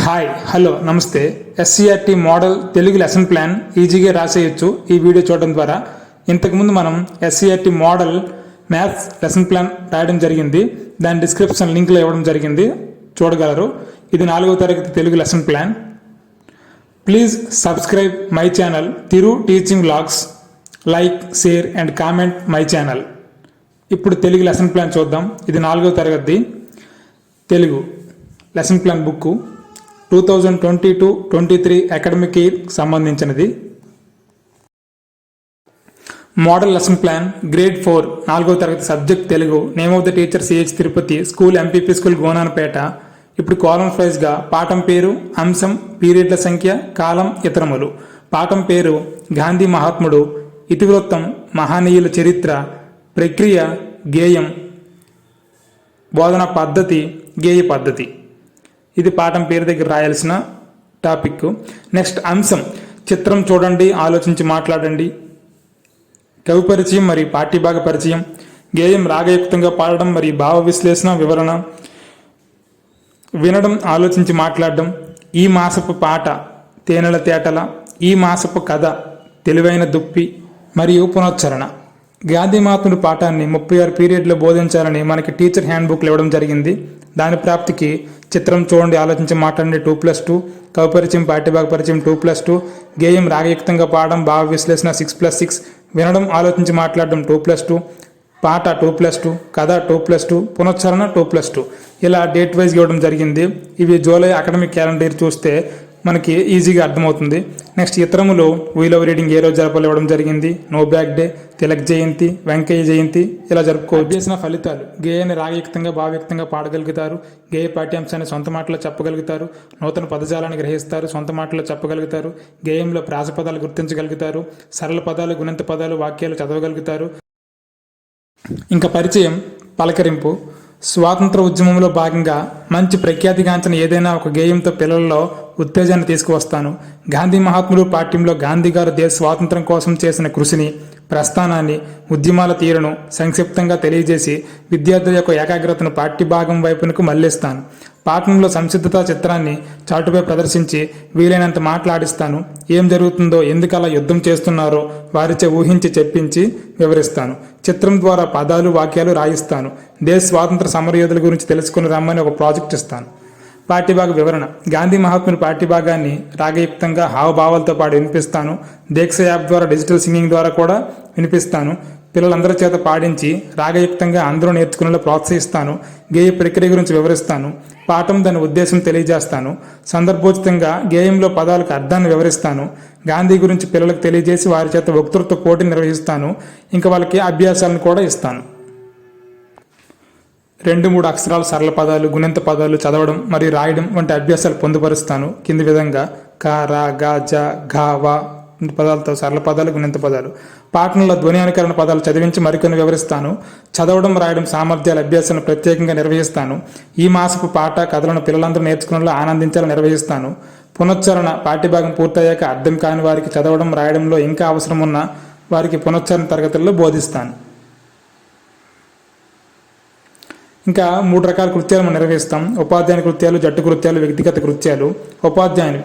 Hi hello నమస్తే. SCERT model Telugu lesson plan ఈజీగా రాసేయచ్చు ఈ వీడియో చూడడం ద్వారా. ఇంతకుముందు మనం SCERT model maths lesson plan రాయడం జరిగింది. దాని డిస్క్రిప్షన్ లింక్లో ఇవ్వడం జరిగింది, చూడగలరు. ఇది 4వ తరగతి Telugu lesson plan. Please subscribe my channel Thiru teaching vlogs. Like, share and comment my channel. ఇప్పుడు తెలుగు లెసన్ ప్లాన్ చూద్దాం. ఇది 4వ తరగతి Telugu lesson plan book 2022-23 academic year సంబంధించినది. మోడల్ లెసన్ ప్లాన్ గ్రేడ్ 4 4వ తరగతి subject Telugu. Name of the teacher CH Tirupati, school MPP school Gonanapeta. ఇప్పుడు columns వైజ్గా పాఠం పేరు, అంశం, పీరియడ్ల సంఖ్య, కాలం, ఇతరములు. పాఠం పేరు గాంధీ మహాత్ముడు, ఇతివృత్తం, మహనీయుల చరిత్ర, ప్రక్రియ, గేయం, బోధన పద్ధతి, గేయ పద్ధతి. ఇది పాఠం పేరు దగ్గర రాయాల్సిన టాపిక్. నెక్స్ట్ అంశం చిత్రం చూడండి, ఆలోచించి మాట్లాడండి. కవి పరిచయం మరియు పాఠ్యభాగ పరిచయం. గేయం రాగయుక్తంగా పాడడం మరియు భావ విశ్లేషణ, వివరణ. వినడం, ఆలోచించి మాట్లాడడం. ఈ మాసపు పాట తేనెల తేటల. ఈ మాసపు కథ తెలివైన దుప్పి మరియు పునశ్చరణ. గాంధీ మహాత్ముడి పాఠాన్ని 36 పీరియడ్లో బోధించాలని మనకి టీచర్ హ్యాండ్ బుక్లు ఇవ్వడం జరిగింది. దాని ప్రాప్తికి చిత్రం చూడండి, ఆలోచించి మాట్లాడండి 2+2, కవి పరిచయం పాఠ్యభాగ పరిచయం 2+2, గేయం రాగయుక్తంగా పాడడం, భావ విశ్లేషణ 6+6, వినడం, ఆలోచించి మాట్లాడడం 2+2, పాట 2+2, కథ 2+2, పునశ్చరణ 2+2. ఇలా డేట్ వైజ్ ఇవ్వడం జరిగింది. ఇవి జూలై అకాడమిక్ క్యాలెండర్ చూస్తే మనకి ఈజీగా అర్థమవుతుంది. నెక్స్ట్ ఇతరములు వీ లవ్ రీడింగ్ ఏ రోజు జరపాలి ఇవ్వడం జరిగింది. నో బ్యాక్ డే, తిలక్ జయంతి, వెంకయ్య జయంతి ఇలా జరుపుకో. అభ్యసన ఫలితాలు గేయాన్ని రాగయుక్తంగా భావయుక్తంగా పాడగలుగుతారు, గేయ పాఠ్యాంశాన్ని సొంత మాటలో చెప్పగలుగుతారు, నూతన పదజాలాన్ని గ్రహిస్తారు, సొంత మాటలో చెప్పగలుగుతారు, గేయంలో ప్రాస పదాలు గుర్తించగలుగుతారు, సరళ పదాలు, గుణింత పదాలు, వాక్యాలు చదవగలుగుతారు. ఇంకా పరిచయం, పలకరింపు. స్వాతంత్ర ఉద్యమంలో భాగంగా మంచి ప్రఖ్యాతిగాంచిన ఏదైనా ఒక గేయంతో పిల్లల్లో ఉత్తేజాన్ని తీసుకువస్తాను. గాంధీ మహాత్ముడు పాఠ్యంలో గాంధీ గారు దేశ స్వాతంత్రం కోసం చేసిన కృషిని, ప్రస్థానాన్ని, ఉద్యమాల తీరును సంక్షిప్తంగా తెలియజేసి విద్యార్థుల యొక్క ఏకాగ్రతను పాఠ్యభాగం వైపునకు మళ్లిస్తాను. పాఠంలో సంసిద్ధత చిత్రాన్ని చాటుపై ప్రదర్శించి వీలైనంత మాట్లాడిస్తాను. ఏం జరుగుతుందో, ఎందుకలా యుద్ధం చేస్తున్నారో వారిచే ఊహించి చెప్పించి వివరిస్తాను. చిత్రం ద్వారా పదాలు, వాక్యాలు రాయిస్తాను. దేశ స్వాతంత్ర సమరయోధుల గురించి తెలుసుకుని రమ్మని ఒక ప్రాజెక్ట్ ఇస్తాను. పాఠ్యభాగ వివరణ. గాంధీ మహాత్ముడి పాఠ్యభాగాన్ని రాగయుక్తంగా హావభావాలతో పాటు వినిపిస్తాను. దీక్ష యాప్ ద్వారా డిజిటల్ సింగింగ్ ద్వారా కూడా వినిపిస్తాను. పిల్లలందరి చేత పాడించి రాగయుక్తంగా అందరూ నేర్చుకునేలా ప్రోత్సహిస్తాను. గేయ ప్రక్రియ గురించి వివరిస్తాను. పాఠం దాని ఉద్దేశం తెలియజేస్తాను. సందర్భోచితంగా గేయంలో పదాలకు అర్థాన్ని వివరిస్తాను. గాంధీ గురించి పిల్లలకు తెలియజేసి వారి చేత వక్తృత్వ పోటీ నిర్వహిస్తాను. ఇంకా వాళ్ళకి అభ్యాసాలను కూడా ఇస్తాను. 2-3 అక్షరాలు, సరళ పదాలు, గుణింత పదాలు చదవడం మరియు రాయడం వంటి అభ్యాసాలు పొందుపరుస్తాను. కింది విధంగా క, రా, గా, జ, ఘ, వ పదాలతో సరళ పదాలు, గుణింత పదాలు. పాఠంలో ధ్వని అనుకరణ పదాలు చదివించి మరికొన్ని వివరిస్తాను. చదవడం, రాయడం సామర్థ్యాల అభ్యాసాలను ప్రత్యేకంగా నిర్వహిస్తాను. ఈ మాసపు పాట కథలను పిల్లలందరూ నేర్చుకునేలా ఆనందించాలని నిర్వహిస్తాను. పునశ్చరణ. పాఠ్యభాగం పూర్తయ్యాక అర్థం కాని వారికి చదవడం, రాయడంలో ఇంకా అవసరం ఉన్న వారికి పునశ్చరణ తరగతుల్లో బోధిస్తాను. ఇంకా 3 రకాల కృత్యాలు మనం నిర్వహిస్తాం. ఉపాధ్యాయుని కృత్యాలు, జట్టు కృత్యాలు, వ్యక్తిగత కృత్యాలు. ఉపాధ్యాయుని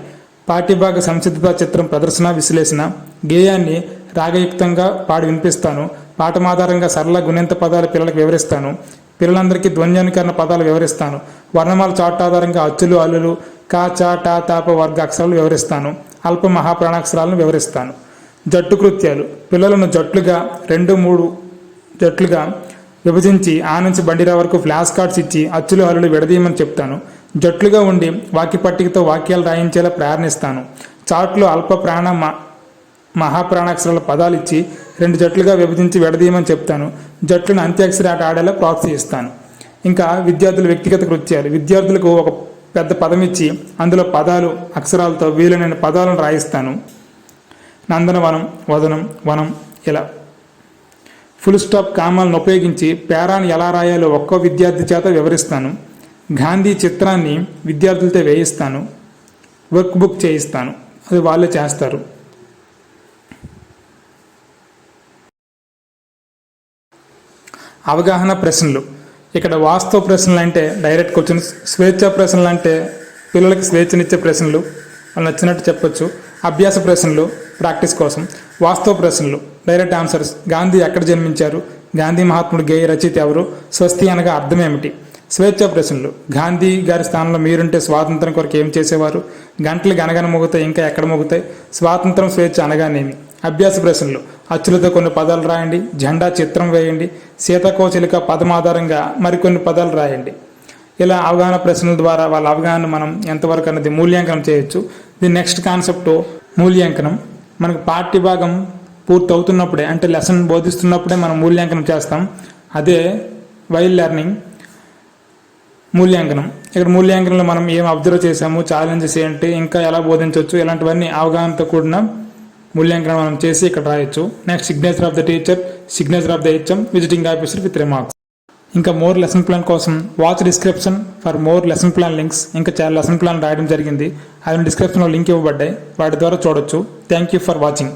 పాఠ్యభాగ సంసిద్ధత చిత్రం ప్రదర్శన, విశ్లేషణ. గేయాన్ని రాగయుక్తంగా పాడి వినిపిస్తాను. పాఠం ఆధారంగా సరళ, గుణింత పదాలు పిల్లలకు వివరిస్తాను. పిల్లలందరికీ ధ్వన్యానుకరణ పదాలు వివరిస్తాను. వర్ణమాల చార్ట్ ఆధారంగా అచ్చులు, హల్లులు, కా, చా, టా, తాప వర్గ అక్షరాలు వివరిస్తాను. అల్ప మహాప్రాణాక్షరాలను వివరిస్తాను. జట్టు కృత్యాలు. పిల్లలను జట్లుగా 2-3 జట్లుగా విభజించి ఆ నుంచి బండిరా వరకు ఫ్లాష్ కార్డ్స్ ఇచ్చి అచ్చులు, హల్లులు విడదీయమని చెప్తాను. జట్లుగా ఉండి వాక్య పట్టికతో వాక్యాలు రాయించేలా ప్రేరణిస్తాను. చార్ట్లో అల్ప ప్రాణ, మహాప్రాణాక్షరాల పదాలు ఇచ్చి 2 జట్లుగా విభజించి విడదీయమని చెప్తాను. జట్లను అంత్యాక్షరి ఆట ఆడేలా ప్రోత్సహిస్తాను. ఇంకా విద్యార్థుల వ్యక్తిగత కృత్యాలు. విద్యార్థులకు ఒక పెద్ద పదం ఇచ్చి అందులో పదాలు, అక్షరాలతో వీలైన పదాలను రాయిస్తాను. నందనవనం, వదనం, వనం ఇలా. ఫుల్ స్టాప్, కామాలను ఉపయోగించి పేరాన్ని ఎలా రాయాలో ఒక్కో విద్యార్థి చేత వివరిస్తాను. గాంధీ చిత్రాన్ని విద్యార్థులతో వేయిస్తాను. వర్క్ బుక్ చేయిస్తాను, అది వాళ్ళే చేస్తారు. అవగాహన ప్రశ్నలు. ఇక్కడ వాస్తవ ప్రశ్నలు అంటే డైరెక్ట్ క్వశ్చన్స్, స్వేచ్ఛా ప్రశ్నలు అంటే పిల్లలకి స్వేచ్ఛనిచ్చే ప్రశ్నలు, వాళ్ళు నచ్చినట్టు చెప్పొచ్చు. అభ్యాస ప్రశ్నలు ప్రాక్టీస్ కోసం. వాస్తవ ప్రశ్నలు, డైరెక్ట్ ఆన్సర్స్. గాంధీ ఎక్కడ జన్మించారు? గాంధీ మహాత్ముడు గేయ రచయిత ఎవరు? స్వస్తి అనగా అర్థం ఏమిటి? స్వేచ్ఛ ప్రశ్నలు, గాంధీ గారి స్థానంలో మీరుంటే స్వాతంత్రం కొరకు ఏం చేసేవారు? గంటలు గనగన మోగుతాయి, ఇంకా ఎక్కడ మోగుతాయి? స్వాతంత్రం, స్వేచ్ఛ అనగానేమి? అభ్యాస ప్రశ్నలు, అచ్చులతో కొన్ని పదాలు రాయండి, జెండా చిత్రం వేయండి, సీతాకోచిలిక పదం ఆధారంగా మరికొన్ని పదాలు రాయండి. ఇలా అవగాహన ప్రశ్నల ద్వారా వాళ్ళ అవగాహన మనం ఎంతవరకు అన్నది మూల్యాంకనం చేయొచ్చు. ది నెక్స్ట్ కాన్సెప్ట్ మూల్యాంకనం. మనకు పాఠ్య భాగం పూర్తి అవుతున్నప్పుడే, అంటే లెసన్ బోధిస్తున్నప్పుడే మనం మూల్యాంకనం చేస్తాం. అదే వైల్ లెర్నింగ్ మూల్యాంకనం. ఇక్కడ మూల్యాంకనంలో మనం ఏం అబ్జర్వ్ చేసాము, ఛాలెంజెస్ ఏంటి, ఇంకా ఎలా బోధించవచ్చు, ఇలాంటివన్నీ అవగాహనతో కూడిన మూల్యాంకనం మనం చేసి ఇక్కడ రాయొచ్చు. Next signature of the teacher, signature of the HM, visiting officer with remarks. ఇంకా మోర్ లెసన్ ప్లాన్ కోసం watch description for more lesson plan links. ఇంకా చాలా లెసన్ ప్లాన్ రాయడం జరిగింది, అవి డిస్క్రిప్షన్లో లింక్ ఇవ్వబడ్డాయి, వాటి ద్వారా చూడొచ్చు. Thank you for watching.